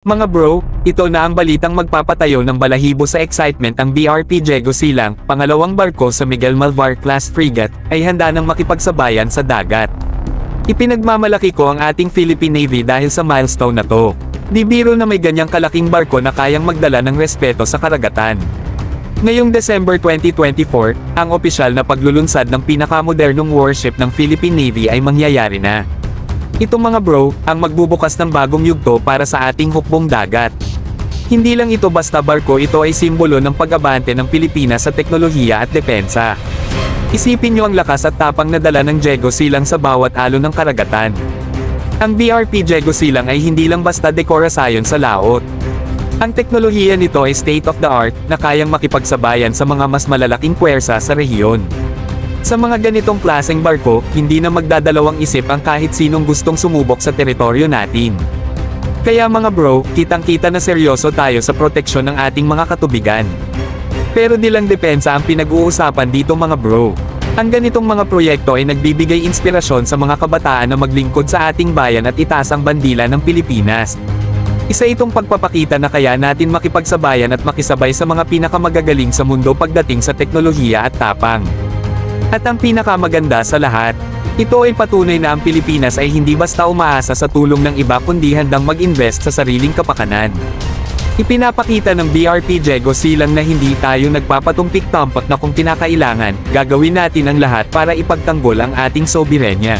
Mga bro, ito na ang balitang magpapatayo ng balahibo sa excitement ang BRP Diego Silang, pangalawang barko sa Miguel Malvar class frigate, ay handa ng makipagsabayan sa dagat. Ipinagmamalaki ko ang ating Philippine Navy dahil sa milestone na to. Di biro na may ganyang kalaking barko na kayang magdala ng respeto sa karagatan. Ngayong December 2024, ang opisyal na paglulunsad ng pinakamodernong warship ng Philippine Navy ay mangyayari na. Ito mga bro, ang magbubukas ng bagong yugto para sa ating hukbong dagat. Hindi lang ito basta barko, ito ay simbolo ng pag-abante ng Pilipinas sa teknolohiya at depensa. Isipin nyo ang lakas at tapang na dala ng Diego Silang sa bawat alon ng karagatan. Ang BRP Diego Silang ay hindi lang basta dekorasyon sa laot. Ang teknolohiya nito ay state-of-the-art na kayang makipagsabayan sa mga mas malalaking puwersa sa rehiyon. Sa mga ganitong klaseng barko, hindi na magdadalawang isip ang kahit sinong gustong sumubok sa teritoryo natin. Kaya mga bro, kitang-kita na seryoso tayo sa proteksyon ng ating mga katubigan. Pero di lang depensa ang pinag-uusapan dito mga bro. Ang ganitong mga proyekto ay nagbibigay inspirasyon sa mga kabataan na maglingkod sa ating bayan at itaas ang bandila ng Pilipinas. Isa itong pagpapakita na kaya natin makipagsabayan at makisabay sa mga pinakamagagaling sa mundo pagdating sa teknolohiya at tapang. At ang pinakamaganda sa lahat, ito ay patunay na ang Pilipinas ay hindi basta umaasa sa tulong ng iba kundi handang mag-invest sa sariling kapakanan. Ipinapakita ng BRP Diego Silang na hindi tayo nagpapatumpik-tampak na kung kinakailangan, gagawin natin ang lahat para ipagtanggol ang ating soberenya.